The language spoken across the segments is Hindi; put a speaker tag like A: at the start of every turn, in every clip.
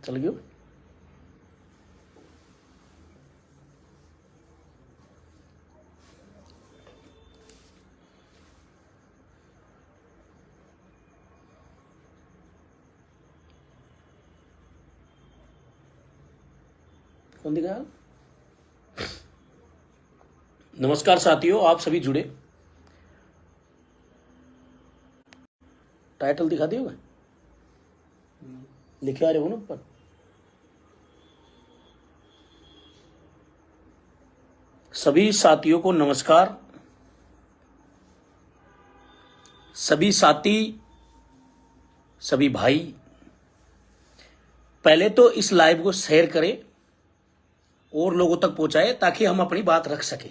A: चल गयो। कौन दिखाया? नमस्कार साथियों, आप सभी जुड़े। टाइटल दिखा दिया, लिखे आ रहे हो ना ऊपर। सभी साथियों को नमस्कार। सभी साथी, सभी भाई, पहले तो इस लाइव को शेयर करें और लोगों तक पहुंचाए ताकि हम अपनी बात रख सकें।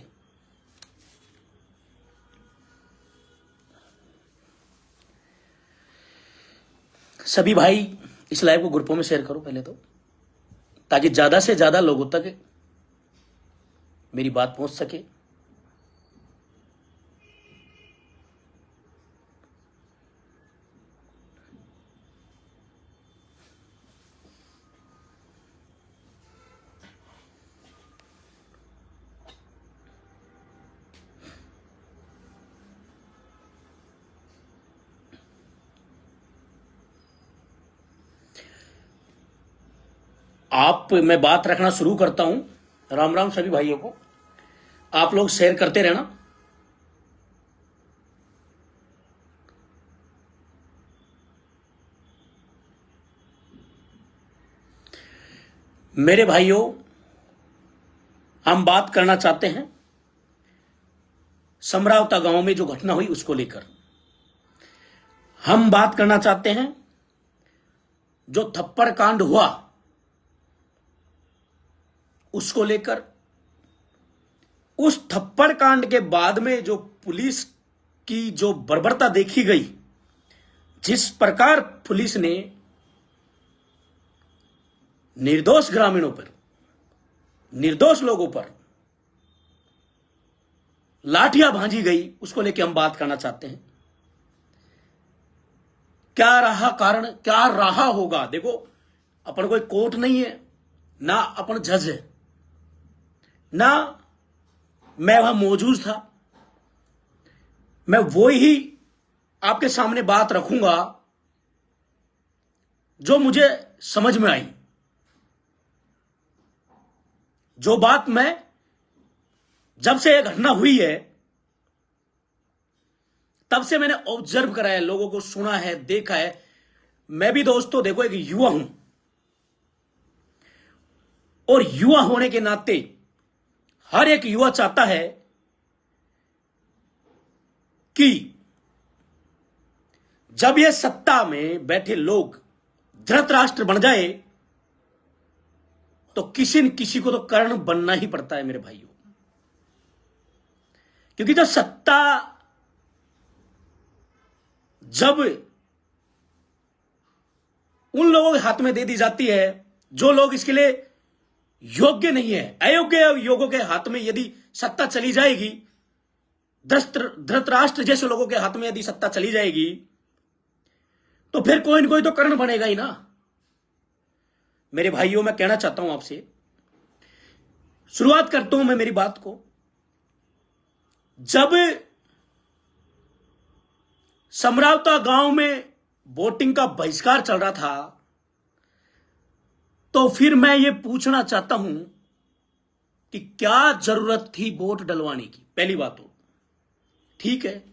A: सभी भाई इस लाइव को ग्रुपों में शेयर करो पहले तो, ताकि ज्यादा से ज्यादा लोगों तक मेरी बात पहुंच सके। मैं बात रखना शुरू करता हूं। राम राम सभी भाइयों को। आप लोग शेयर करते रहना। मेरे भाइयों, हम बात करना चाहते हैं समरावता गांव में जो घटना हुई उसको लेकर। हम बात करना चाहते हैं जो थप्पड़ कांड हुआ उसको लेकर। उस थप्पड़ कांड के बाद में जो पुलिस की जो बर्बरता देखी गई, जिस प्रकार पुलिस ने निर्दोष ग्रामीणों पर, निर्दोष लोगों पर लाठियां भांजी गई, उसको लेकर हम बात करना चाहते हैं। क्या रहा कारण, क्या रहा होगा? देखो, अपन कोई कोर्ट नहीं है, ना अपन जज है, ना मैं वहां मौजूद था। मैं वो ही आपके सामने बात रखूंगा जो मुझे समझ में आई, जो बात मैं जब से यह घटना हुई है तब से मैंने ऑब्जर्व करा है, लोगों को सुना है, देखा है। मैं भी दोस्तों देखो एक युवा हूं, और युवा होने के नाते हर एक युवा चाहता है कि जब ये सत्ता में बैठे लोग धृतराष्ट्र बन जाए तो किसी न किसी को तो कर्ण बनना ही पड़ता है मेरे भाइयों। क्योंकि जब सत्ता जब उन लोगों के हाथ में दे दी जाती है जो लोग इसके लिए योग्य नहीं है, अयोग्य लोगों के हाथ में यदि सत्ता चली जाएगी, धृतराष्ट्र जैसे लोगों के हाथ में यदि सत्ता चली जाएगी, तो फिर कोई न कोई तो कर्ण बनेगा ही ना। मेरे भाइयों, मैं कहना चाहता हूं आपसे, शुरुआत करता हूं मैं मेरी बात को। जब समरावता गांव में वोटिंग का बहिष्कार चल रहा था, तो फिर मैं ये पूछना चाहता हूं कि क्या जरूरत थी वोट डलवाने की? पहली बात तो ठीक है,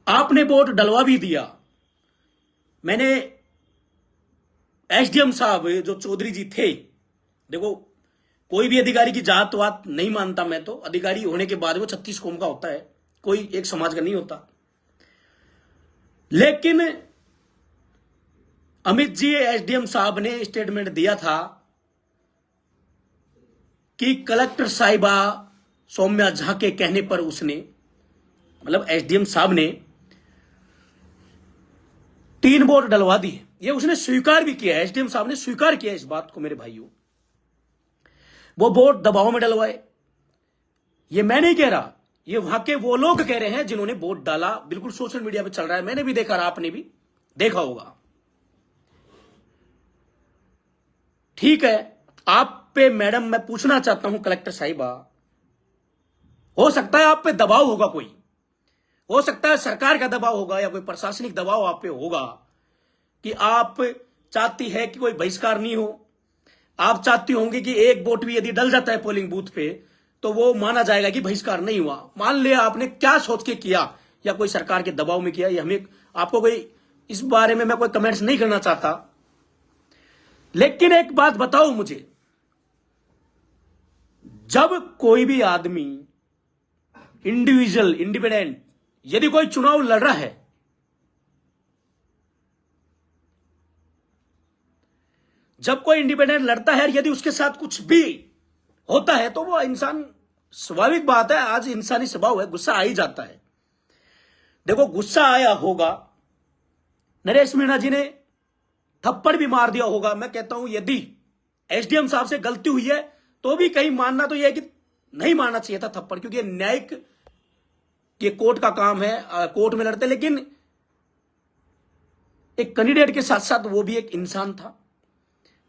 A: आपने वोट डलवा भी दिया। मैंने एसडीएम साहब जो चौधरी जी थे, देखो कोई भी अधिकारी की जात वात नहीं मानता मैं, तो अधिकारी होने के बाद वो 36 कौम का होता है, कोई एक समाज का नहीं होता। लेकिन अमित जी एसडीएम साहब ने स्टेटमेंट दिया था कि कलेक्टर साहिबा सौम्या झा के कहने पर उसने, मतलब एसडीएम साहब ने 3 वोट डलवा दिए। ये उसने स्वीकार भी किया, एसडीएम साहब ने स्वीकार किया इस बात को मेरे भाइयों। वो वोट दबाव में डलवाए, ये मैं नहीं कह रहा, ये वहां के वो लोग कह रहे हैं जिन्होंने वोट डाला। बिल्कुल सोशल मीडिया पे चल रहा है, मैंने भी देखा, आपने भी देखा होगा। ठीक है, आप पे मैडम मैं पूछना चाहता हूं कलेक्टर साहिबा, हो सकता है आप पे दबाव होगा, कोई हो सकता है सरकार का दबाव होगा या कोई प्रशासनिक दबाव आप पे होगा कि आप चाहती है कि कोई बहिष्कार नहीं हो। आप चाहती होंगे कि एक वोट भी यदि डल जाता है पोलिंग बूथ पे तो वो माना जाएगा कि बहिष्कार नहीं हुआ। मान लिया आपने क्या सोच के किया या कोई सरकार के दबाव में किया, या हमें आपको कोई इस बारे में मैं कोई कमेंट्स नहीं करना चाहता, लेकिन एक बात बताओ मुझे, जब कोई भी आदमी इंडिविजुअल इंडिपेंडेंट यदि कोई चुनाव लड़ रहा है, जब कोई इंडिपेंडेंट लड़ता है, यदि उसके साथ कुछ भी होता है तो वो इंसान, स्वाभाविक बात है, आज इंसानी स्वभाव है, गुस्सा आ ही जाता है। देखो गुस्सा आया होगा, नरेश मीणा जी ने थप्पड़ भी मार दिया होगा। मैं कहता हूं यदि एसडीएम साहब से गलती हुई है तो भी कहीं मानना तो यह है कि नहीं मारना चाहिए था थप्पड़, क्योंकि न्यायिक ये कोर्ट का काम है, कोर्ट में लड़ते, लेकिन एक कैंडिडेट के साथ साथ वो भी एक इंसान था,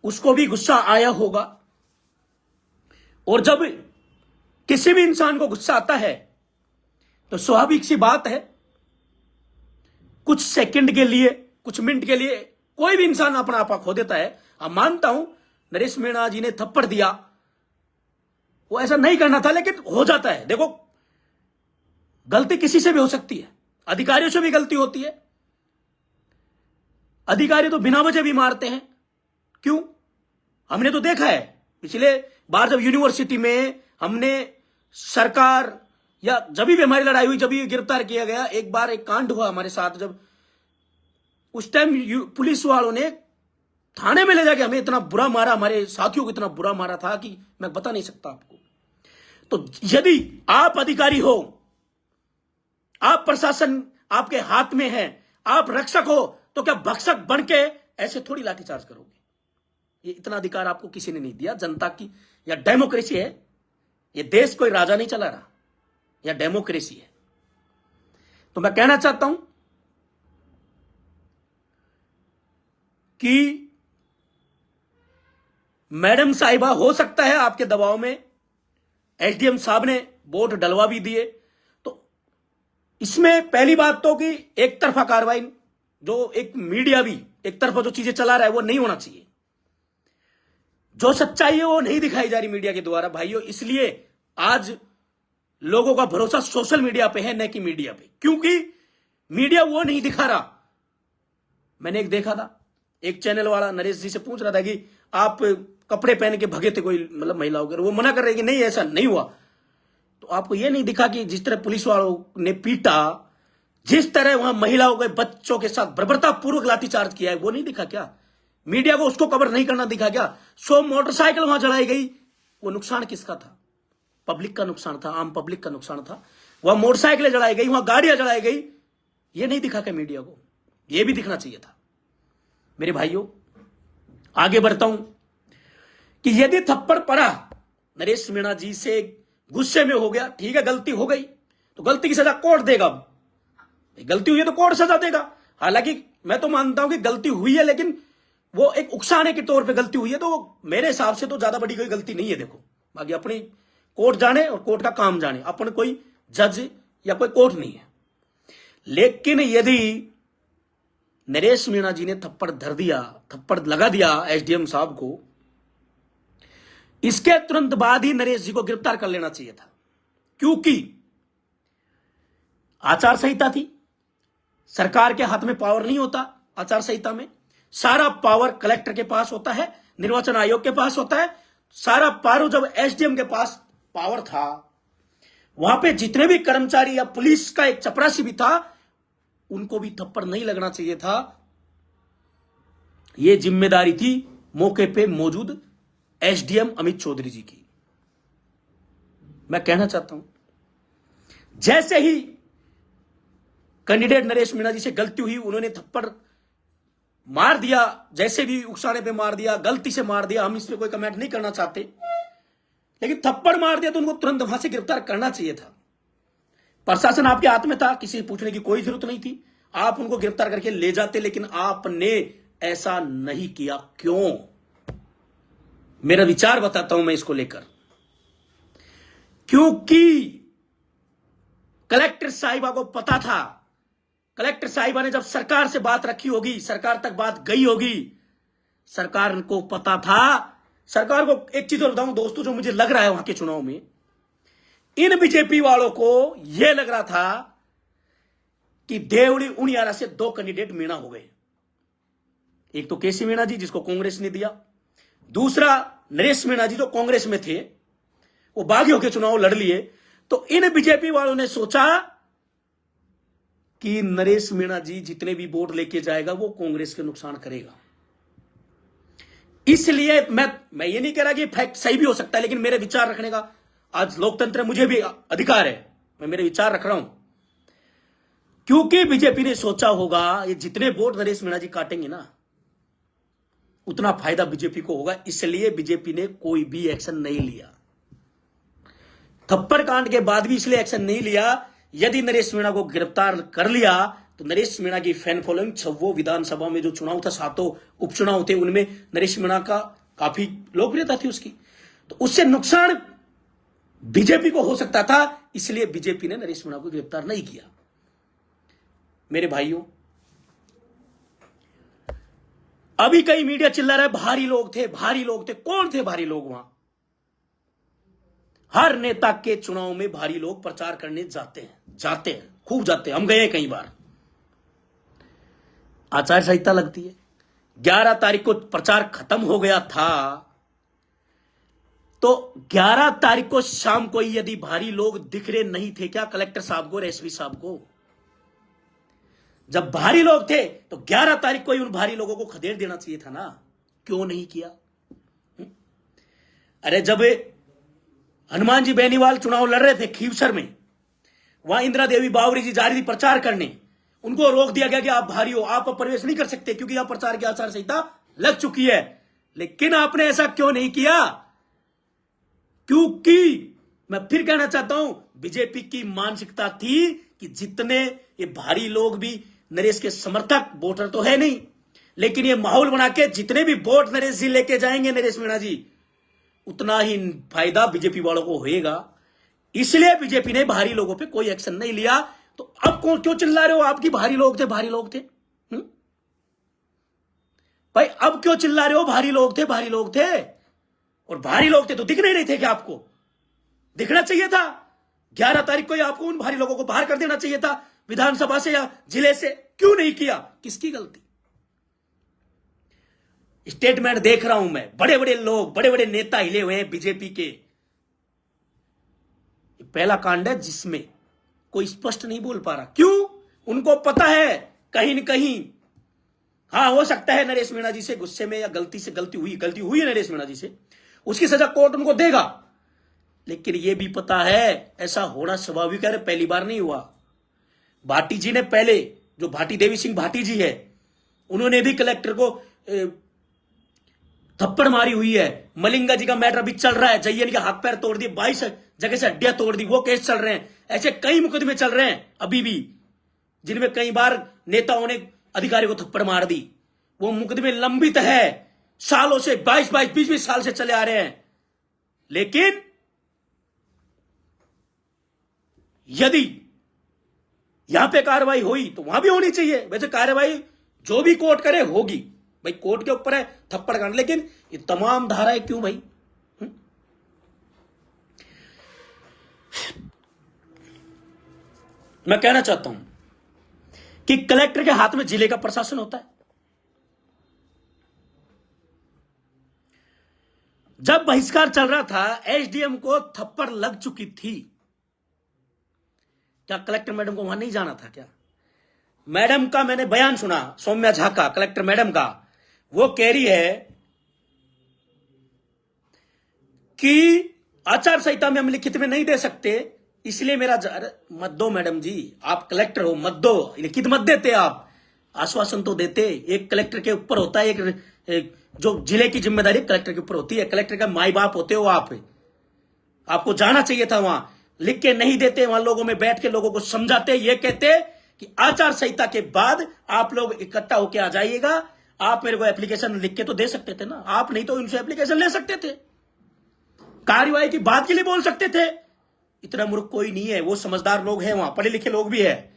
A: उसको भी गुस्सा आया होगा। और जब किसी भी इंसान को गुस्सा आता है तो स्वाभाविक सी बात है, कुछ सेकंड के लिए, कुछ मिनट के लिए कोई भी इंसान अपना आपा खो देता है। अब मानता हूं नरेश मीणा जी ने थप्पड़ दिया, वो ऐसा नहीं करना था, लेकिन हो जाता है। देखो गलती किसी से भी हो सकती है, अधिकारियों से भी गलती होती है, अधिकारी तो बिना वजह भी मारते हैं। क्यों? हमने तो देखा है पिछले बार जब यूनिवर्सिटी में हमने सरकार या जब भी हमारी लड़ाई हुई, जब भी गिरफ्तार किया गया, एक बार एक कांड हुआ हमारे साथ, जब उस टाइम पुलिस वालों ने थाने में ले जाके हमें इतना बुरा मारा, हमारे साथियों को इतना बुरा मारा था कि मैं बता नहीं सकता आपको। तो यदि आप अधिकारी हो, आप प्रशासन आपके हाथ में है, आप रक्षक हो, तो क्या भक्षक बन के ऐसे थोड़ी लाठीचार्ज करोगे? ये इतना अधिकार आपको किसी ने नहीं दिया। जनता की या डेमोक्रेसी है, ये देश कोई राजा नहीं चला रहा, या डेमोक्रेसी है। तो मैं कहना चाहता हूं कि मैडम साहिबा, हो सकता है आपके दबाव में एसडीएम साहब ने वोट डलवा भी दिए, तो इसमें पहली बात तो कि एक तरफा कार्रवाई, जो एक मीडिया भी एक तरफा जो चीजें चला रहा है वो नहीं होना चाहिए। जो सच्चाई है वो नहीं दिखाई जा रही मीडिया के द्वारा भाइयों, इसलिए आज लोगों का भरोसा सोशल मीडिया पे है, न कि मीडिया पे, क्योंकि मीडिया वो नहीं दिखा रहा। मैंने एक देखा था, एक चैनल वाला नरेश जी से पूछ रहा था कि आप कपड़े पहन के भगे थे कोई, मतलब महिलाओं के, वो मना कर रहे कि नहीं ऐसा नहीं हुआ। तो आपको ये नहीं दिखा कि जिस तरह पुलिस वालों ने पीटा, जिस तरह वहां महिलाओं के बच्चों के साथ बर्बरतापूर्वक लाठीचार्ज किया है, वो नहीं दिखा क्या? मीडिया को उसको कवर नहीं करना दिखा क्या? 100 मोटरसाइकिल वहां जलाई गई, वो नुकसान किसका था? पब्लिक का नुकसान था, आम पब्लिक का नुकसान था। वहां मोटरसाइकिलें जलाई गई, वहां गाड़ियां जलाई गई, ये नहीं दिखा क्या मीडिया को? ये भी दिखना चाहिए था। मेरे भाइयों आगे बढ़ता हूं कि यदि थप्पड़ पड़ा, नरेश मीणा जी से गुस्से में हो गया, ठीक है गलती हो गई तो गलती की सजा कोर्ट देगा। गलती हुई है तो कोर्ट सजा देगा। हालांकि मैं तो मानता हूं कि गलती हुई है, लेकिन वो एक उकसाने के तौर पे गलती हुई है, तो मेरे हिसाब से तो ज्यादा बड़ी कोई गलती नहीं है। देखो बाकी अपनी कोर्ट जाने और कोर्ट का काम जाने, अपन कोई जज या कोई कोर्ट नहीं है। लेकिन यदि नरेश मीणा जी ने थप्पड़ धर दिया, थप्पड़ लगा दिया एसडीएम साहब को, इसके तुरंत बाद ही नरेश जी को गिरफ्तार कर लेना चाहिए था, क्योंकि आचार संहिता थी। सरकार के हाथ में पावर नहीं होता। आचार संहिता में सारा पावर कलेक्टर के पास होता है, निर्वाचन आयोग के पास होता है, सारा पावर जब एसडीएम के पास पावर था, वहां पे जितने भी कर्मचारी या पुलिस का एक चपरासी भी था, उनको भी थप्पड़ नहीं लगना चाहिए था। यह जिम्मेदारी थी मौके पे मौजूद एसडीएम अमित चौधरी जी की। मैं कहना चाहता हूं, जैसे ही कैंडिडेट नरेश मीणा जी से गलती हुई, उन्होंने थप्पड़ मार दिया, जैसे भी उकसाने पे मार दिया, गलती से मार दिया, हम इस पर कोई कमेंट नहीं करना चाहते, लेकिन थप्पड़ मार दिया तो उनको तुरंत वहां से गिरफ्तार करना चाहिए था। प्रशासन आपके हाथ में था, किसी से पूछने की कोई जरूरत नहीं थी, आप उनको गिरफ्तार करके ले जाते, लेकिन आपने ऐसा नहीं किया। क्यों? मेरा विचार बताता हूं मैं इसको लेकर। क्योंकि कलेक्टर साहिबा को पता था, कलेक्टर साहिबा ने जब सरकार से बात रखी होगी, सरकार तक बात गई होगी, सरकार को पता था। सरकार को एक चीज और बताऊं दोस्तों, जो मुझे लग रहा है वहां के चुनाव में, इन बीजेपी वालों को यह लग रहा था कि देवड़ी उनियारा से 2 कैंडिडेट मीणा हो गए। एक तो केसी मीणा जी जिसको कांग्रेस ने दिया, दूसरा नरेश मीणा जी जो कांग्रेस में थे, वो बागी होकर चुनाव लड़ लिए। तो इन बीजेपी वालों ने सोचा कि नरेश मीणा जी जितने भी वोट लेके जाएगा वो कांग्रेस के नुकसान करेगा। इसलिए मैं ये नहीं कह रहा कि फैक्ट सही भी हो सकता है, लेकिन मेरे विचार रखने का आज लोकतंत्र है, मुझे भी अधिकार है, मैं मेरे विचार रख रहा हूं। क्योंकि बीजेपी ने सोचा होगा ये जितने वोट नरेश मीणा जी काटेंगे ना, उतना फायदा बीजेपी को होगा, इसलिए बीजेपी ने कोई भी एक्शन नहीं लिया। थप्पड़ कांड के बाद भी इसलिए एक्शन नहीं लिया, यदि नरेश मीणा को गिरफ्तार कर लिया तो नरेश मीणा की फैन फॉलोइंग 6 विधानसभा में जो चुनाव था, 7 उपचुनाव थे, उनमें नरेश मीणा का काफी लोकप्रियता थी उसकी, तो उससे नुकसान बीजेपी को हो सकता था। इसलिए बीजेपी ने नरेश मीणा को गिरफ्तार नहीं किया। मेरे भाइयों, अभी कई मीडिया चिल्ला रहा है भारी लोग थे, भारी लोग थे। कौन थे भारी लोग? वहां हर नेता के चुनाव में भारी लोग प्रचार करने जाते हैं, खूब जाते हैं। हम गए कई बार। आचार संहिता लगती है, 11 तारीख को प्रचार खत्म हो गया था, तो 11 तारीख को शाम को यदि भारी लोग दिख रहे नहीं थे क्या कलेक्टर साहब को और एसपी साहब को? जब भारी लोग थे तो 11 तारीख को ही उन भारी लोगों को खदेड़ देना चाहिए था ना, क्यों नहीं किया? अरे जब हनुमान जी बेनीवाल चुनाव लड़ रहे थे खीवसर में, वहां इंदिरा देवी बावरी जी जा रही थी प्रचार करने, उनको रोक दिया गया कि आप भारी हो, आप प्रवेश नहीं कर सकते क्योंकि यहां प्रचार की आचार संहिता लग चुकी है। लेकिन आपने ऐसा क्यों नहीं किया? क्योंकि मैं फिर कहना चाहता हूं, बीजेपी की मानसिकता थी कि जितने ये भारी लोग भी नरेश के समर्थक, वोटर तो है नहीं, लेकिन ये माहौल बना के जितने भी वोट नरेश जी लेके जाएंगे, नरेश मीणा जी, उतना ही फायदा बीजेपी वालों को होएगा। इसलिए बीजेपी ने भारी लोगों पे कोई एक्शन नहीं लिया। तो अब क्यों चिल्ला रहे हो आपकी भारी लोग थे, भारी लोग थे? भाई अब क्यों चिल्ला रहे हो भारी लोग थे, भारी लोग थे? और भारी लोग थे तो दिख नहीं रहे थे क्या? आपको दिखना चाहिए था। 11 तारीख को ही आपको उन भारी लोगों को बाहर कर देना चाहिए था विधानसभा से या जिले से। क्यों नहीं किया? किसकी गलती? स्टेटमेंट देख रहा हूं मैं, बड़े बड़े लोग, बड़े बड़े नेता हिले हुए हैं बीजेपी के। पहला कांड है जिसमें कोई स्पष्ट नहीं बोल पा रहा। क्यों? उनको पता है कहीं न कहीं, हाँ हो सकता है नरेश मीणा जी से गुस्से में या गलती हुई है नरेश मीणा जी से, उसकी सजा कोर्ट उनको देगा। लेकिन यह भी पता है ऐसा होना स्वाभाविक है, पहली बार नहीं हुआ। भाटी जी ने पहले, जो भाटी देवी सिंह भाटी जी है, उन्होंने भी कलेक्टर को थप्पड़ मारी हुई है। मलिंगा जी का मैटर अभी चल रहा है, जयन के हाथ पैर तोड़ दिए, 22 जगह से हड्डियां तोड़ दी, वो केस चल रहे हैं। ऐसे कई मुकदमे चल रहे हैं अभी भी, जिनमें कई बार नेताओं ने अधिकारी को थप्पड़ मार दी। वो मुकदमे लंबित है, सालों से, 22-20 साल से चले आ रहे हैं। लेकिन यदि यहां पे कार्रवाई हुई तो वहां भी होनी चाहिए। वैसे कार्रवाई जो भी कोर्ट करे होगी, भाई कोर्ट के ऊपर है थप्पड़ कांड। लेकिन ये तमाम धाराएं क्यों भाई? मैं कहना चाहता हूं कि कलेक्टर के हाथ में जिले का प्रशासन होता है। जब बहिष्कार चल रहा था, एसडीएम को थप्पड़ लग चुकी थी। क्या कलेक्टर मैडम को वहां नहीं जाना था क्या? मैडम का मैंने बयान सुना, सौम्या झा का, कलेक्टर मैडम का। वो कह रही है कि आचार संहिता में हम लिखित में नहीं दे सकते, इसलिए मेरा मत दो मैडम जी, आप कलेक्टर हो, मत दो, लिखित मत देते, आप आश्वासन तो देते। एक कलेक्टर के ऊपर होता है, एक जो जिले की जिम्मेदारी कलेक्टर के ऊपर होती है। कलेक्टर का माई बाप होते हो आप, आपको जाना चाहिए था वहां। लिख के नहीं देते, वहां लोगों में बैठ के लोगों को समझाते, ये कहते कि आचार संहिता के बाद आप लोग इकट्ठा होके आ जाइएगा, आप मेरे को एप्लीकेशन लिख के तो दे सकते थे ना, आप नहीं तो उनसे एप्लीकेशन ले सकते थे, कार्यवाही की बात के लिए बोल सकते थे। इतना मूर्ख कोई नहीं है, वो समझदार लोग हैं, वहां पढ़े लिखे लोग भी है।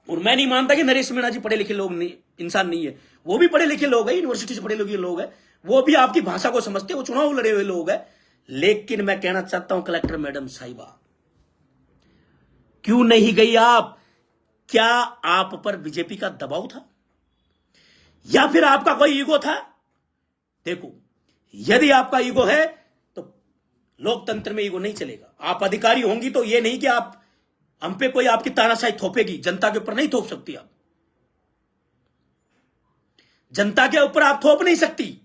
A: और मैं नहीं मानता कि नरेश मीणा जी पढ़े लिखे लोग नहीं, इंसान नहीं है, वो भी पढ़े लिखे लोग हैं, यूनिवर्सिटी से पढ़े लिखे लोग हैं, वो भी आपकी भाषा को समझते हैं, वो चुनाव लड़े हुए लोग हैं। लेकिन मैं कहना चाहता हूं कलेक्टर मैडम साहिबा, क्यों नहीं गई आप? क्या आप पर बीजेपी का दबाव था या फिर आपका कोई ईगो था? देखो, यदि आपका ईगो है तो लोकतंत्र में ईगो नहीं चलेगा। आप अधिकारी होंगी तो यह नहीं कि आप हम पे कोई आपकी तानाशाही थोपेगी, जनता के ऊपर नहीं थोप सकती आप, जनता के ऊपर आप थोप नहीं सकती।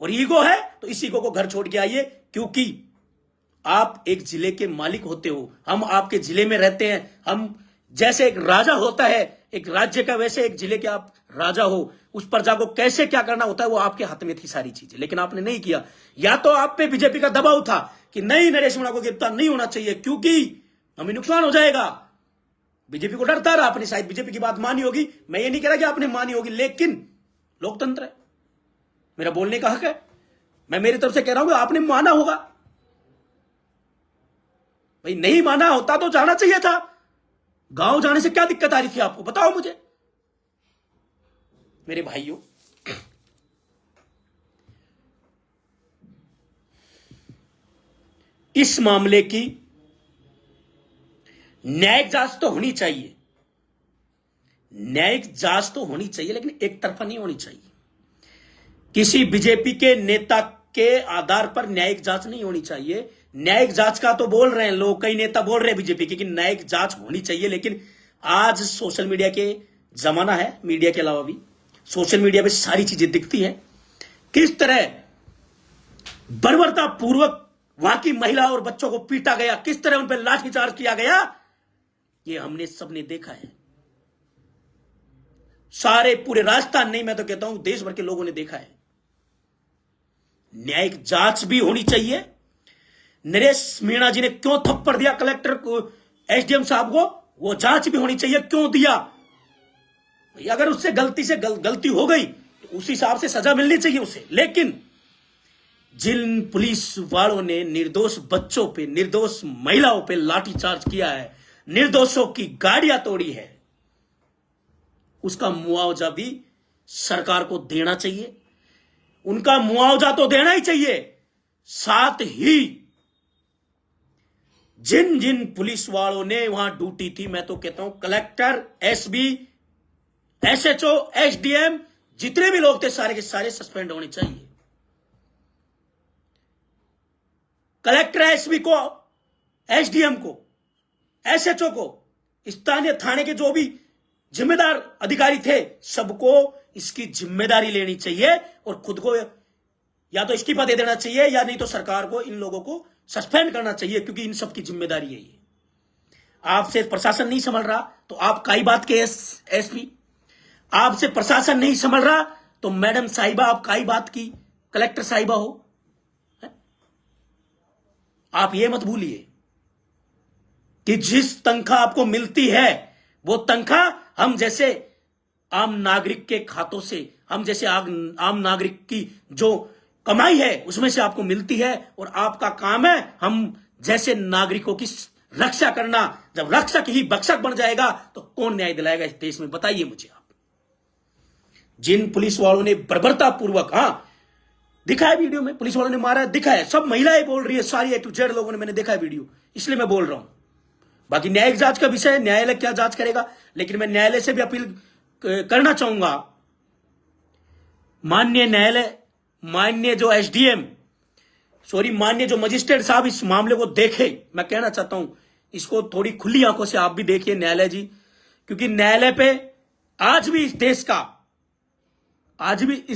A: और ईगो है तो इस ईगो को घर छोड़ के आइए, क्योंकि आप एक जिले के मालिक होते हो, हम आपके जिले में रहते हैं। हम जैसे एक राजा होता है एक राज्य का, वैसे एक जिले के आप राजा हो। उस प्रजा को कैसे क्या करना होता है वो आपके हाथ में थी सारी चीजें, लेकिन आपने नहीं किया। या तो आप पे बीजेपी का दबाव था कि नहीं, नरेश मीणा को गिरफ्तार नहीं होना चाहिए क्योंकि हमें नुकसान हो जाएगा। बीजेपी को डरता रहा, आपने शायद बीजेपी की बात मानी होगी, मैं ये नहीं कह रहा कि आपने मानी होगी, लेकिन लोकतंत्र है, मेरा बोलने का हक है। मैं मेरी तरफ से कह रहा हूं कि आपने माना होगा। भाई नहीं माना होता तो जाना चाहिए था। गांव जाने से क्या दिक्कत आ रही थी आपको, बताओ मुझे। मेरे भाइयों, इस मामले की न्यायिक जांच तो होनी चाहिए, न्यायिक जांच तो होनी चाहिए, लेकिन एक तरफा नहीं होनी चाहिए। किसी बीजेपी के नेता के आधार पर न्यायिक जांच नहीं होनी चाहिए। न्यायिक जांच का तो बोल रहे हैं लोग, कई नेता बोल रहे हैं बीजेपी के कि न्यायिक जांच होनी चाहिए, लेकिन आज सोशल मीडिया के जमाना है, मीडिया के अलावा भी सोशल मीडिया पे सारी चीजें दिखती हैं। किस तरह बर्बरता पूर्वक वहां की महिला और बच्चों को पीटा गया, किस तरह उन पर लाठीचार्ज किया गया, ये हमने सबने देखा है। सारे पूरे राजस्थान नहीं, मैं तो कहता हूं देश भर के लोगों ने देखा है। न्यायिक जांच भी होनी चाहिए। नरेश मीणा जी ने क्यों थप्पड़ दिया कलेक्टर को, एसडीएम साहब को, वो जांच भी होनी चाहिए, क्यों दिया। अगर उससे गलती हो गई तो उस हिसाब से सजा मिलनी चाहिए उसे। लेकिन जिन पुलिस वालों ने निर्दोष बच्चों पे, निर्दोष महिलाओं पे लाठीचार्ज किया है, निर्दोषों की गाड़ियां तोड़ी है, उसका मुआवजा भी सरकार को देना चाहिए। उनका मुआवजा तो देना ही चाहिए, साथ ही जिन जिन पुलिस वालों ने वहां ड्यूटी थी, मैं तो कहता हूं कलेक्टर, एसबी, एसएचओ, एसडीएम, जितने भी लोग थे सारे के सारे सस्पेंड होने चाहिए। कलेक्टर, एसबी को, एसडीएम को, एसएचओ को, स्थानीय थाने के जो भी जिम्मेदार अधिकारी थे, सबको इसकी जिम्मेदारी लेनी चाहिए और खुद को या तो इस्तीफा दे देना चाहिए या नहीं तो सरकार को इन लोगों को सस्पेंड करना चाहिए, क्योंकि इन सब की जिम्मेदारी है ये। आपसे प्रशासन नहीं संभल रहा तो आप काई बात के एसपी, आपसे प्रशासन नहीं संभल रहा तो मैडम साहिबा आप काई बात की कलेक्टर साहिबा हो। आप ये मत भूलिए कि जिस तनख्वाह आपको मिलती है वो तनख्वाह हम जैसे आम नागरिक के खातों से, हम जैसे आम नागरिक की जो कमाई है उसमें से आपको मिलती है, और आपका काम है हम जैसे नागरिकों की रक्षा करना। जब रक्षक ही भक्षक बन जाएगा तो कौन न्याय दिलाएगा इस देश में, बताइए मुझे आप। जिन पुलिस वालों ने बर्बरता पूर्वक, दिखा है वीडियो में, पुलिस वालों ने मारा है, दिखा है, सब महिलाएं बोल रही है, सारी ए टू जेड लोगों ने, मैंने देखा है वीडियो, इसलिए मैं बोल रहा हूं। बाकी न्यायिक जांच का विषय है, न्यायालय क्या जांच करेगा, लेकिन मैं न्यायालय से भी अपील करना चाहूंगा, माननीय न्यायालय, माननीय जो एसडीएम, माननीय जो मजिस्ट्रेट साहब इस मामले को देखे। मैं कहना चाहता हूं इसको थोड़ी खुली आंखों से आप भी देखिए न्यायालय जी, क्योंकि न्यायालय पे आज भी इस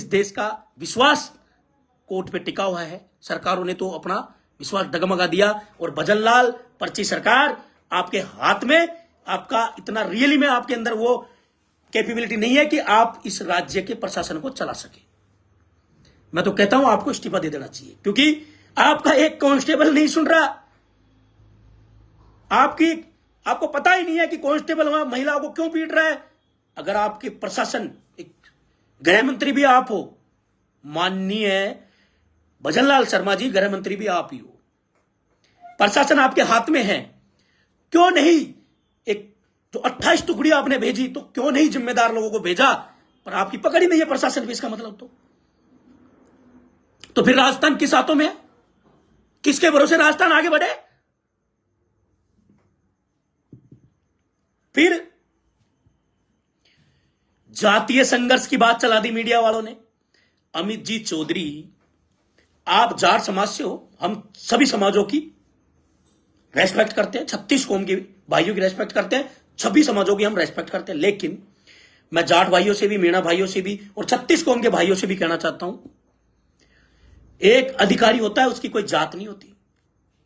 A: देश का विश्वास कोर्ट पे टिका हुआ है। सरकारों ने तो अपना विश्वास डगमगा दिया, और भजनलाल पर्ची सरकार आपके हाथ में, आपका इतना रियली में आपके अंदर वो कैपेबिलिटी नहीं है कि आप इस राज्य के प्रशासन को चला सके। मैं तो कहता हूं आपको इस्तीफा दे देना चाहिए, क्योंकि आपका एक कांस्टेबल नहीं सुन रहा। आपको पता ही नहीं है कि कांस्टेबल वहां महिलाओं को क्यों पीट रहा है। अगर आपके प्रशासन, एक गृह मंत्री भी आप हो, माननीय भजनलाल शर्मा जी, गृह मंत्री भी आप ही हो, प्रशासन आपके हाथ में है, क्यों नहीं एक जो 28 टुकड़ी आपने भेजी, तो क्यों नहीं जिम्मेदार लोगों को भेजा? पर आपकी पकड़ ही नहीं है प्रशासन भी, इसका मतलब तो फिर राजस्थान किस हाथों में है? किसके भरोसे राजस्थान आगे बढ़े? फिर जातीय संघर्ष की बात चला दी मीडिया वालों ने। अमित जी चौधरी, आप जाट समाज से हो, हम सभी समाजों की रेस्पेक्ट करते हैं, 36 कौम के भाइयों की रेस्पेक्ट करते हैं, सभी समाजों की हम रेस्पेक्ट करते हैं, लेकिन मैं जाट भाइयों से भी, मीणा भाइयों से भी और 36 कौम के भाइयों से भी कहना चाहता हूं, एक अधिकारी होता है, उसकी कोई जात नहीं होती।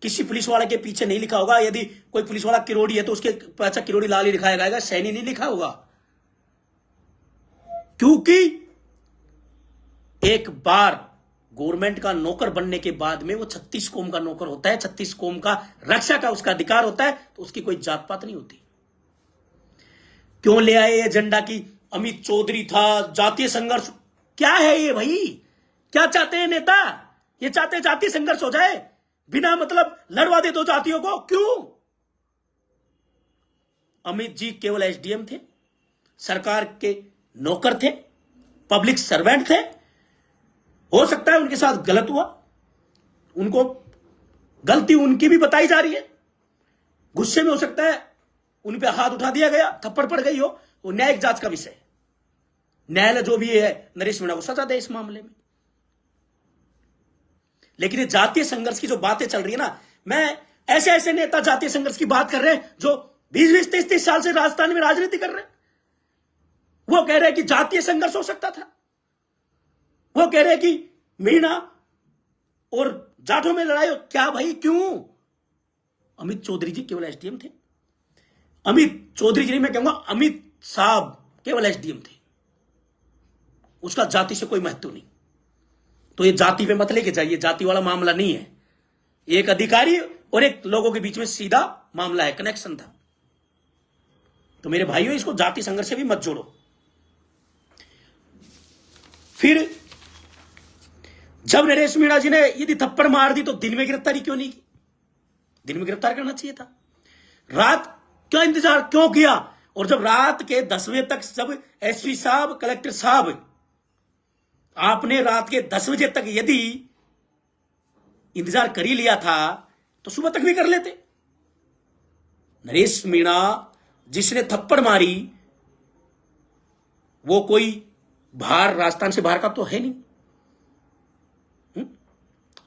A: किसी पुलिस वाले के पीछे नहीं लिखा होगा, यदि कोई पुलिस वाला किरोड़ी है तो उसके पीछे किरोड़ी लाल ही लिखाया जाएगा, सैनी नहीं लिखा होगा, क्योंकि एक बार गवर्नमेंट का नौकर बनने के बाद में वो 36 कौम का नौकर होता है, 36 कौम का रक्षा का उसका अधिकार होता है, तो उसकी कोई जात पात नहीं होती। क्यों ले आए एजेंडा की अमित चौधरी था, जातीय संघर्ष? क्या है ये भाई? क्या चाहते हैं नेता? ये चाहते जातीय संघर्ष हो जाए, बिना मतलब लड़वा दे दो जातियों को, क्यों? अमित जी केवल एसडीएम थे, सरकार के नौकर थे, पब्लिक सर्वेंट थे। हो सकता है उनके साथ गलत हुआ, उनको गलती उनकी भी बताई जा रही है, गुस्से में हो सकता है उन पे हाथ उठा दिया गया, थप्पड़ पड़ गई हो, वो न्यायिक जांच का विषय है। न्यायालय जो भी है नरेश मीणा को सजा दे इस मामले में। लेकिन ये जातीय संघर्ष की जो बातें चल रही है ना, मैं ऐसे ऐसे नेता जातीय संघर्ष की बात कर रहे हैं जो 20-20, 30-30 साल से राजस्थान में राजनीति कर रहे हैं, वो कह रहे हैं कि जातीय संघर्ष हो सकता था, वो कह रहे हैं कि मीणा और जाटों में लड़ाई हो। क्या भाई, क्यों? अमित चौधरी जी केवल एसडीएम थे, अमित चौधरी जी नहीं, मैं कहूंगा अमित साहब केवल एसडीएम थे, उसका जाति से कोई महत्व नहीं। तो ये जाति पे मत लेके जाइए, जाति वाला मामला नहीं है, एक अधिकारी और एक लोगों के बीच में सीधा मामला है, कनेक्शन था। तो मेरे भाइयों, इसको जाति संघर्ष से भी मत जोड़ो। फिर जब नरेश मीणा जी ने यदि थप्पड़ मार दी तो दिन में गिरफ्तारी क्यों नहीं की? दिन में गिरफ्तार करना चाहिए था, रात क्यों इंतजार क्यों किया? और जब रात के 10 बजे तक, जब एसपी साहब, कलेक्टर साहब, आपने रात के 10 बजे तक यदि इंतजार कर ही लिया था तो सुबह तक भी कर लेते। नरेश मीणा जिसने थप्पड़ मारी वो कोई बाहर, राजस्थान से बाहर का तो है नहीं।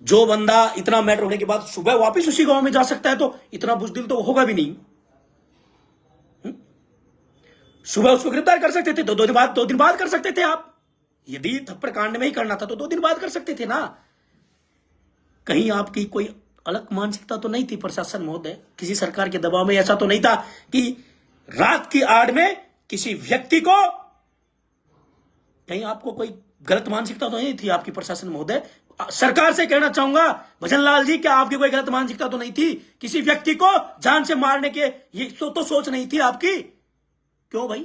A: जो बंदा इतना मैटर होने के बाद सुबह वापस उसी गांव में जा सकता है तो इतना बुजदिल तो होगा भी नहीं। सुबह उसको गिरफ्तार कर सकते थे, दो दिन बाद कर सकते थे आप। यदि थप्पड़ कांड में ही करना था तो 2 दिन बाद कर सकते थे ना। कहीं आपकी कोई अलग मानसिकता तो नहीं थी प्रशासन महोदय? किसी सरकार के दबाव में ऐसा तो नहीं था कि रात की आड़ में किसी व्यक्ति को, कहीं आपको कोई गलत मानसिकता तो नहीं थी आपकी प्रशासन महोदय? सरकार से कहना चाहूंगा, भजनलाल जी, क्या आपकी कोई गलत मानसिकता तो नहीं थी? किसी व्यक्ति को जान से मारने के ये तो सोच नहीं थी आपकी? क्यों भाई,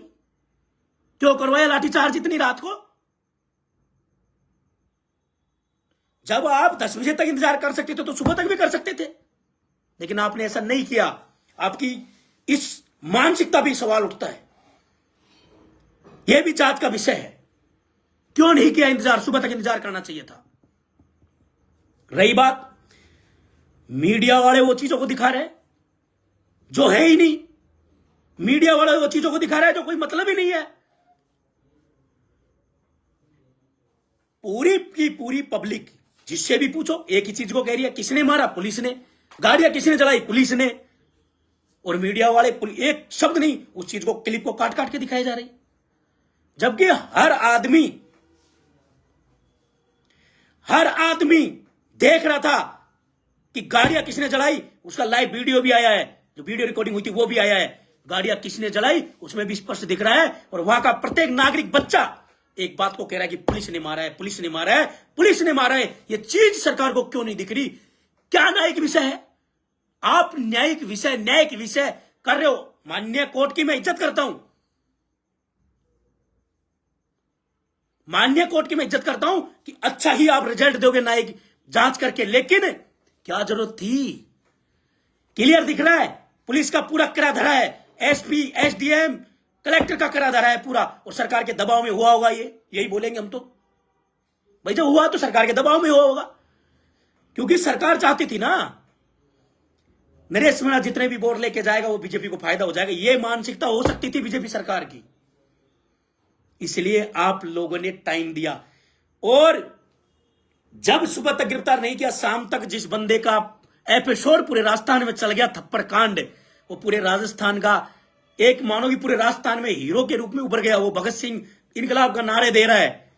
A: क्यों करवाया लाठीचार्ज इतनी रात को? जब आप 10 बजे तक इंतजार कर सकते थे तो सुबह तक भी कर सकते थे, लेकिन आपने ऐसा नहीं किया। आपकी इस मानसिकता भी सवाल उठता है, यह भी जांच का विषय है। क्यों नहीं किया इंतजार? सुबह तक इंतजार करना चाहिए था। रही बात, मीडिया वाले वो चीजों को दिखा रहे हैं जो है ही नहीं, मीडिया वाले वो चीजों को दिखा रहे हैं जो कोई मतलब ही नहीं है। पूरी की पूरी पब्लिक जिससे भी पूछो एक ही चीज को कह रही है, किसने मारा? पुलिस ने। गाड़ियां किसने जलाई? पुलिस ने। और मीडिया वाले एक शब्द नहीं, उस चीज को, क्लिप को काट काट के दिखाई जा रही, जबकि हर आदमी देख रहा था कि गाड़ियां किसने जलाई। उसका लाइव वीडियो भी आया है, जो वीडियो रिकॉर्डिंग हुई थी वो भी आया है। गाड़ियां किसने जलाई उसमें भी स्पष्ट दिख रहा है। और वहां का प्रत्येक नागरिक बच्चा एक बात को कह रहा है कि पुलिस ने मारा है, पुलिस ने मारा है, पुलिस ने मारा है। ये चीज सरकार को क्यों नहीं दिख रही? क्या न्यायिक विषय है? आप न्यायिक विषय कर रहे हो। माननीय कोर्ट की मैं इज्जत करता हूं, माननीय कोर्ट की मैं इज्जत करता हूं कि अच्छा ही आप रिजल्ट दोगे न्यायिक जांच करके, लेकिन क्या जरूरत थी? क्लियर दिख रहा है, पुलिस का पूरा करा धरा है, एसपी, एसडीएम, कलेक्टर का करा धरा है पूरा, और सरकार के दबाव में हुआ होगा ये, यही बोलेंगे हम तो। भाई जब हुआ तो सरकार के दबाव में हुआ होगा, क्योंकि सरकार चाहती थी ना नरेश मीणा जितने भी वोट लेके जाएगा वो बीजेपी को फायदा हो जाएगा, ये मानसिकता हो सकती थी बीजेपी सरकार की। इसलिए आप लोगों ने टाइम दिया, और जब सुबह तक गिरफ्तार नहीं किया, शाम तक जिस बंदे का एपिसोड पूरे राजस्थान में चल गया, थप्पड़ कांड, वो पूरे राजस्थान का एक मानो कि पूरे राजस्थान में हीरो के रूप में उभर गया। वो भगत सिंह इनकलाब का नारे दे रहा है,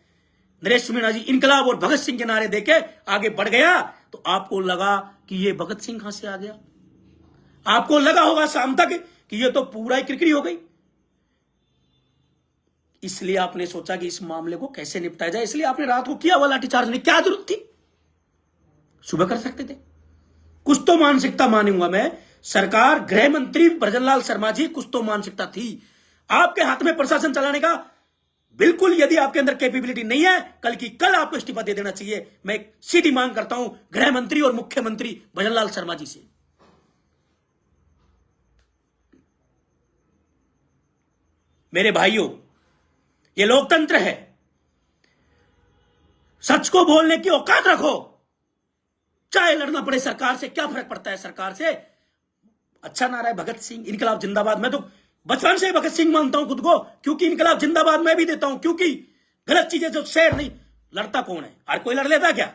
A: नरेश मीणा जी इनकलाब और भगत सिंह के नारे देके आगे बढ़ गया, तो आपको लगा कि ये भगत सिंह कहां से आ गया? आपको लगा होगा शाम तक कि ये तो पूरा ही क्रिकरी हो गई। इसलिए आपने सोचा कि इस मामले को कैसे निपटाया जाए, इसलिए आपने रात को किया हुआ लाठीचार्ज नहीं। क्या जरूरत थी? सुबह कर सकते थे। कुछ तो मानसिकता मानूंगा मैं, सरकार, गृह मंत्री ब्रजनलाल शर्मा जी, कुछ तो मानसिकता थी आपके हाथ में प्रशासन चलाने का। बिल्कुल, यदि आपके अंदर कैपेबिलिटी नहीं है, कल की कल आपको इस्तीफा दे देना चाहिए। मैं एक सीधी मांग करता हूं गृह मंत्री और मुख्यमंत्री ब्रजनलाल शर्मा जी से। मेरे भाइयों, ये लोकतंत्र है, सच को बोलने की औकात रखो। चाहे लड़ना पड़े सरकार से, क्या फर्क पड़ता है सरकार से? अच्छा नारा है भगत सिंह इनकलाब जिंदाबाद। मैं तो बचपन से भगत सिंह मानता हूं खुद को, क्योंकि इनकलाब जिंदाबाद मैं भी देता हूं, क्योंकि गलत चीजें जो शेर नहीं लड़ता कौन है? हर कोई लड़ लेता क्या?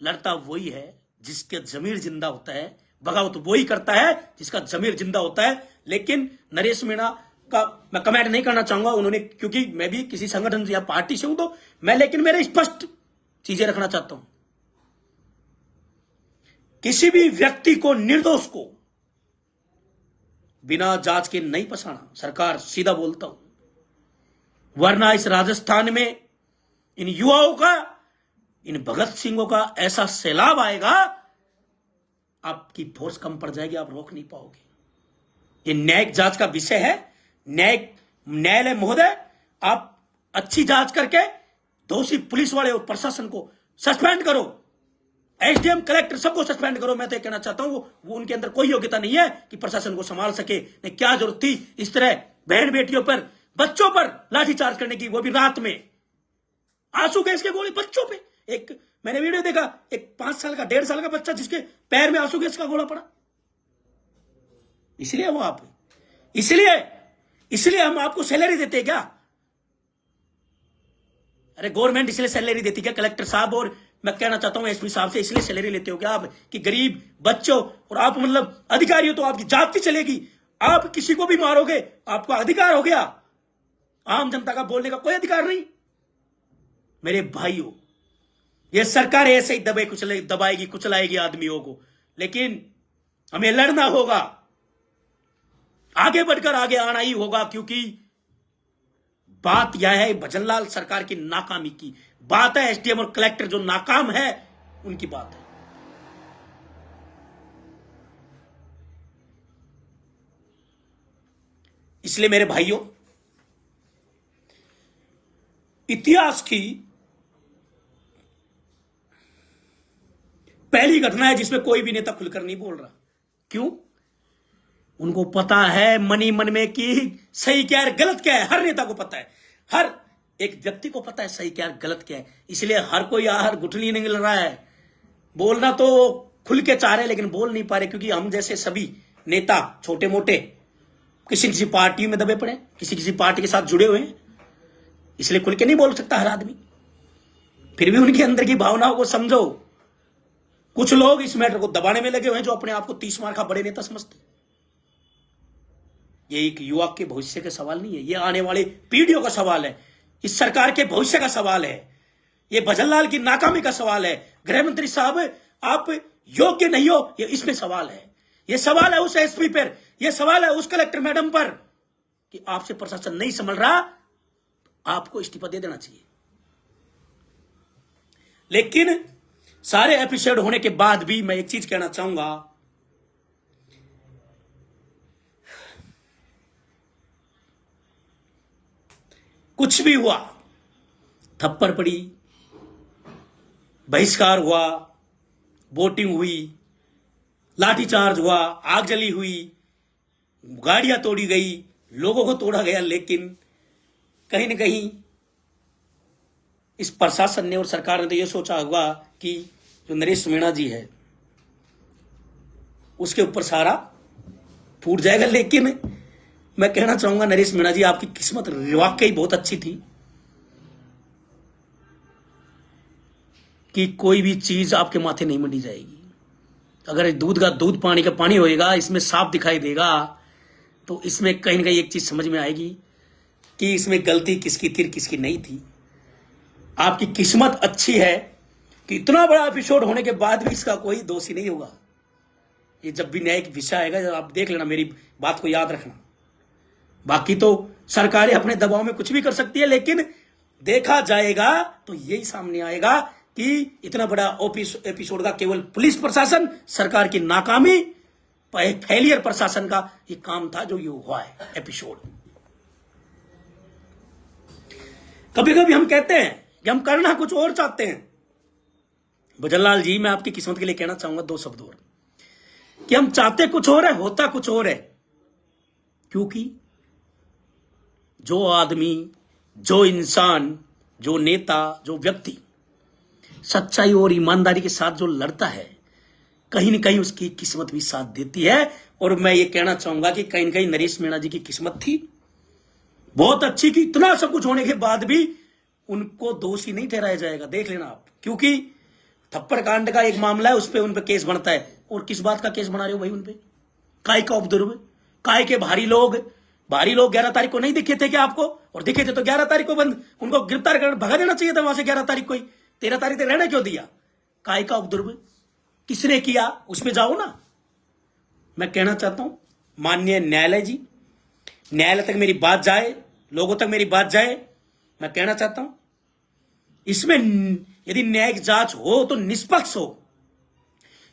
A: लड़ता वही है जिसके जमीर जिंदा होता है, बगावत वही करता है जिसका जमीर जिंदा होता है। लेकिन नरेश मीणा का मैं कमेंट नहीं करना चाहूंगा, उन्होंने, क्योंकि मैं भी किसी संगठन या पार्टी से हूं तो मैं, लेकिन मेरे स्पष्ट चीजें रखना चाहता हूं। किसी भी व्यक्ति को, निर्दोष को बिना जांच के नहीं फंसाना, सरकार, सीधा बोलता हूं। वरना इस राजस्थान में इन युवाओं का, इन भगत सिंहों का ऐसा सैलाब आएगा, आपकी फोर्स कम पड़ जाएगी, आप रोक नहीं पाओगे। ये न्यायिक जांच का विषय है। न्यायालय महोदय, आप अच्छी जांच करके दोषी पुलिस वाले और प्रशासन को सस्पेंड करो, एसडीएम, कलेक्टर, सबको सस्पेंड करो। मैं तो कहना चाहता हूं वो उनके अंदर कोई योग्यता नहीं है कि प्रशासन को संभाल सके। नहीं, क्या जरूरत थी इस तरह बहन बेटियों पर, बच्चों पर लाठीचार्ज करने की, वो भी रात में, आंसू गैस के गोले बच्चों पे। एक मैंने वीडियो देखा, एक 5 साल का, 1.5 साल का बच्चा जिसके पैर में आंसू गैस का गोला पड़ा। इसलिए वो आप, इसलिए हम आपको सैलरी देते क्या? अरे गवर्नमेंट इसलिए सैलरी देती क्या कलेक्टर साहब, और मैं कहना चाहता हूं एसपी साहब से, इसलिए सैलरी लेते हो क्या आप कि गरीब बच्चों और आप, मतलब अधिकारी हो तो आपकी जाति चलेगी, आप किसी को भी मारोगे, आपका अधिकार हो गया। आम जनता का बोलने का कोई अधिकार नहीं। मेरे भाइयों, यह सरकार ऐसे ही दबाएगी, कुचलाएगी आदमियों को, लेकिन हमें लड़ना होगा, आगे बढ़कर आगे आना ही होगा। क्योंकि बात यह है भजनलाल सरकार की नाकामी की बात है, एसडीएम और कलेक्टर जो नाकाम है उनकी बात है। इसलिए मेरे भाइयों, इतिहास की पहली घटना है जिसमें कोई भी नेता खुलकर नहीं बोल रहा। क्यों? उनको पता है मनी मन में कि सही क्या है, गलत क्या है। हर नेता को पता है, हर एक व्यक्ति को पता है सही क्या है, गलत क्या है। इसलिए हर कोई हर गुठली नहीं मिल रहा है। बोलना तो खुल के चाह रहे लेकिन बोल नहीं पा रहे, क्योंकि हम जैसे सभी नेता छोटे मोटे किसी किसी पार्टी में दबे पड़े, किसी किसी पार्टी के साथ जुड़े हुए हैं, इसलिए खुल के नहीं बोल सकता हर आदमी। फिर भी उनके अंदर की भावनाओं को समझो। कुछ लोग इस मैटर को दबाने में लगे हुए हैं जो अपने आप को 30 मार का बड़े नेता समझते। ये एक युवा के भविष्य का सवाल नहीं है, ये आने वाले पीढ़ियों का सवाल है, इस सरकार के भविष्य का सवाल है, ये भजनलाल की नाकामी का सवाल है। गृह मंत्री साहब, आप योग्य नहीं हो, ये इसमें सवाल है। ये सवाल है उस एसपी पर, यह सवाल है उस कलेक्टर मैडम पर कि आपसे प्रशासन नहीं संभल रहा, आपको इस्तीफा दे देना चाहिए। लेकिन सारे एपिसोड होने के बाद भी मैं एक चीज कहना चाहूंगा, कुछ भी हुआ, थप्पड़ पड़ी, बहिष्कार हुआ, वोटिंग हुई, लाठीचार्ज हुआ, आग जली हुई, गाड़ियां तोड़ी गई, लोगों को तोड़ा गया, लेकिन कहीं ना कहीं इस प्रशासन ने और सरकार ने तो यह सोचा होगा कि जो नरेश मीणा जी है उसके ऊपर सारा फूट जाएगा। लेकिन मैं कहना चाहूंगा नरेश मीणा जी, आपकी किस्मत वाकई बहुत अच्छी थी कि कोई भी चीज आपके माथे नहीं मंडी जाएगी। अगर दूध का दूध, पानी का पानी होएगा, इसमें साफ दिखाई देगा, तो इसमें कहीं ना कहीं एक चीज समझ में आएगी कि इसमें गलती किसकी थी, किसकी नहीं थी। आपकी किस्मत अच्छी है कि इतना बड़ा एपिसोड होने के बाद भी इसका कोई दोषी नहीं होगा। ये जब भी नया एक विषय आएगा, जब आप देख लेना, मेरी बात को याद रखना। बाकी तो सरकारें अपने दबाव में कुछ भी कर सकती है, लेकिन देखा जाएगा तो यही सामने आएगा कि इतना बड़ा एपिसोड का केवल पुलिस प्रशासन, सरकार की नाकामी, फेलियर प्रशासन का ये काम था जो ये हुआ है एपिसोड। कभी कभी हम कहते हैं कि हम करना कुछ और चाहते हैं। भजनलाल जी, मैं आपकी किस्मत के लिए कहना चाहूंगा 2 शब्द और, कि हम चाहते कुछ और है, होता कुछ और है। क्योंकि जो आदमी, जो इंसान, जो नेता, जो व्यक्ति सच्चाई और ईमानदारी के साथ जो लड़ता है, कहीं न कहीं उसकी किस्मत भी साथ देती है। और मैं ये कहना चाहूंगा कि कहीं न कहीं नरेश मीणा जी की किस्मत थी बहुत अच्छी कि इतना सब कुछ होने के बाद भी उनको दोषी नहीं ठहराया जाएगा। देख लेना आप, क्योंकि थप्पड़ कांड का एक मामला है, उस पर उन पर केस बनता है। और किस बात का केस बना रहे हो भाई उन पे? काय का उपद्रव, काय के भारी लोग 11 तारीख को नहीं दिखे थे क्या आपको? और दिखे थे तो 11 तारीख को बंद उनको गिरफ्तार कर भगा देना चाहिए था वहां से 11 तारीख को ही। 13 तारीख तक रहना क्यों दिया? काय का उपद्रव किसने किया, उस पर जाओ ना। मैं कहना चाहता हूं माननीय न्यायालय जी, न्यायालय तक मेरी बात जाए, लोगों तक मेरी बात जाए। मैं कहना चाहता हूं इसमें यदि न्यायिक जांच हो तो निष्पक्ष हो,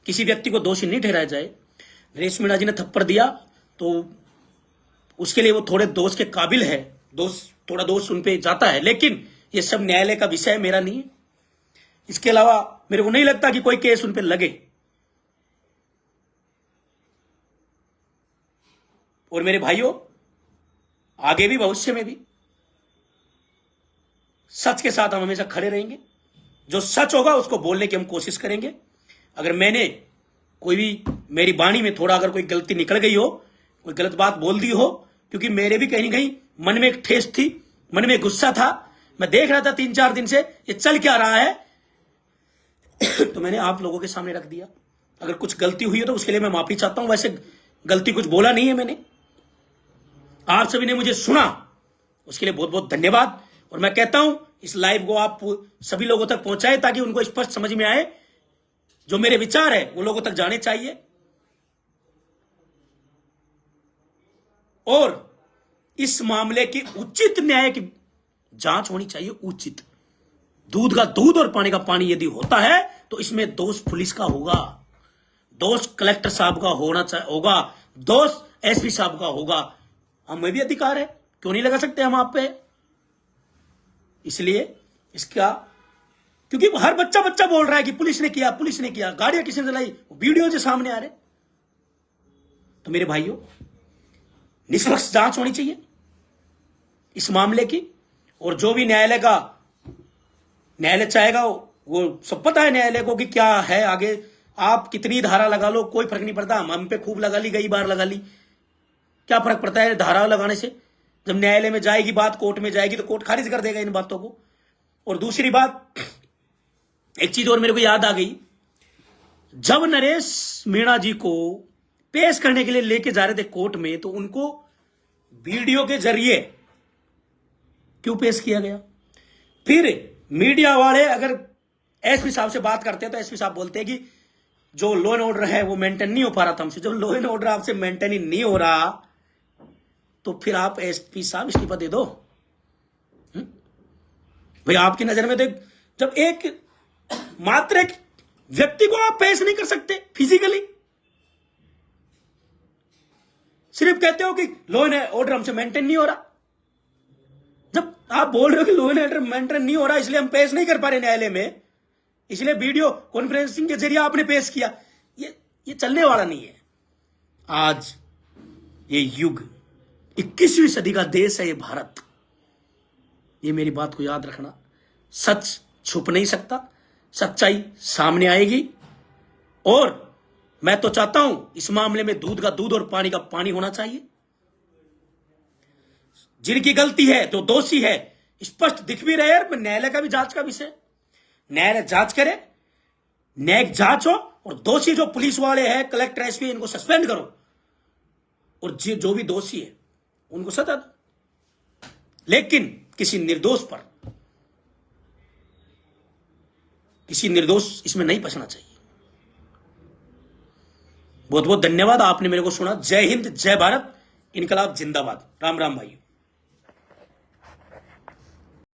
A: किसी व्यक्ति को दोषी नहीं ठहराया जाए। नरेश मीणा जी ने थप्पड़ दिया तो उसके लिए वो थोड़े दोष के काबिल है, थोड़ा दोष उन पे जाता है, लेकिन ये सब न्यायालय का विषय, मेरा नहीं है। इसके अलावा मेरे को नहीं लगता कि कोई केस उन पे लगे। और मेरे भाइयों, आगे भी भविष्य में भी सच के साथ हम हमेशा खड़े रहेंगे। जो सच होगा उसको बोलने की हम कोशिश करेंगे। अगर मैंने कोई भी, मेरी वाणी में थोड़ा अगर कोई गलती निकल गई हो, कोई गलत बात बोल दी हो, क्योंकि मेरे भी कहीं ना कहीं मन में एक ठेस थी, मन में गुस्सा था। मैं देख रहा था 3-4 दिन से ये चल क्या रहा है तो मैंने आप लोगों के सामने रख दिया। अगर कुछ गलती हुई है तो उसके लिए मैं माफी चाहता हूं। वैसे गलती कुछ बोला नहीं है मैंने, आप सभी ने मुझे सुना, उसके लिए बहुत बहुत धन्यवाद। और मैं कहता हूं इस लाइव को आप सभी लोगों तक पहुंचाएं ताकि उनको स्पष्ट समझ में आए। जो मेरे विचार है वो लोगों तक जाने चाहिए। और इस मामले की उचित न्यायिक जांच होनी चाहिए, उचित। दूध का दूध और पानी का पानी यदि होता है तो इसमें दोष पुलिस का होगा, दोष कलेक्टर साहब का होगा, दोष एसपी साहब का होगा। हमें भी अधिकार है, क्यों नहीं लगा सकते हम आप पे? इसलिए इसका, क्योंकि हर बच्चा बोल रहा है कि पुलिस ने किया, पुलिस ने किया, गाड़ियां किसने चलाई, वीडियो जो सामने आ रहे। तो मेरे भाइयों, निष्पक्ष जांच होनी चाहिए इस मामले की। और जो भी न्यायालय चाहेगा वो सब पता है न्यायालय को कि क्या है आगे। आप कितनी धारा लगा लो, कोई फर्क नहीं पड़ता। हम पे खूब लगा ली, कई बार लगा ली, क्या फर्क पड़ता है धारा लगाने से? जब न्यायालय में जाएगी बात, कोर्ट में जाएगी, तो कोर्ट खारिज कर देगा इन बातों को। और दूसरी बात, एक चीज और मेरे को याद आ गई। जब नरेश मीणा जी को पेश करने के लिए लेके जा रहे थे कोर्ट में, तो उनको वीडियो के जरिए क्यों पेश किया गया? फिर मीडिया वाले अगर एसपी साहब से बात करते हैं तो एसपी साहब बोलते हैं कि जो लॉ एंड ऑर्डर है वो मेंटेन नहीं हो पा रहा था हमसे। जब लॉ एंड ऑर्डर आपसे मेंटेन ही नहीं हो रहा तो फिर आप एसपी साहब इस्तीफा दे दो। भाई आपकी नजर में तो जब मात्र एक व्यक्ति को आप पेश नहीं कर सकते फिजिकली, सिर्फ कहते हो कि लॉ एंड ऑर्डर हमसे मेंटेन नहीं हो रहा। जब आप बोल रहे हो कि लॉ एंड ऑर्डर मेंटेन नहीं हो रहा इसलिए हम पेश नहीं कर पा रहे न्यायालय में, इसलिए वीडियो कॉन्फ्रेंसिंग के जरिए आपने पेश किया। ये चलने वाला नहीं है। आज ये युग 21वीं सदी का देश है ये भारत। ये मेरी बात को याद रखना। सच छुप नहीं सकता, सच्चाई सामने आएगी। और मैं तो चाहता हूं इस मामले में दूध का दूध और पानी का पानी होना चाहिए। जिनकी गलती है जो दोषी है स्पष्ट दिख भी रहे हैं। न्यायालय का भी जांच का विषय, न्यायालय जांच करे, न्यायिक जांच हो, और दोषी जो पुलिस वाले हैं, कलेक्टर, एसपी, इनको सस्पेंड करो, और जो भी दोषी है उनको सजा दो। लेकिन किसी निर्दोष इसमें नहीं फंसना चाहिए। बहुत बहुत धन्यवाद, आपने मेरे को सुना। जय हिंद, जय भारत, इनकलाब जिंदाबाद। राम राम भाई।